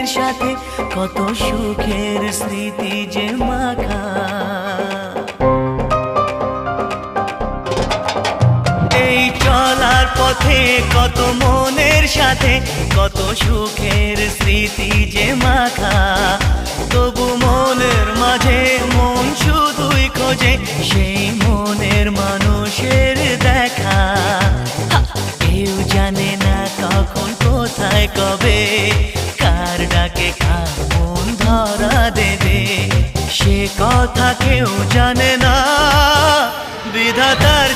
মনের সাথে কত সুখের স্মৃতি যে মাখা। এই চলার পথে কত মনের সাথে কত সুখের স্মৃতি যে মাখা। তবু মনের মাঝে মন শুধুই খোঁজে সেই মনের মানুষের দেখা। কেউ জানে না কখন কোথায় কবে কার ডাকে কার মন ধরা দেবে, সে কথা কেউ জানে না। বিধাতার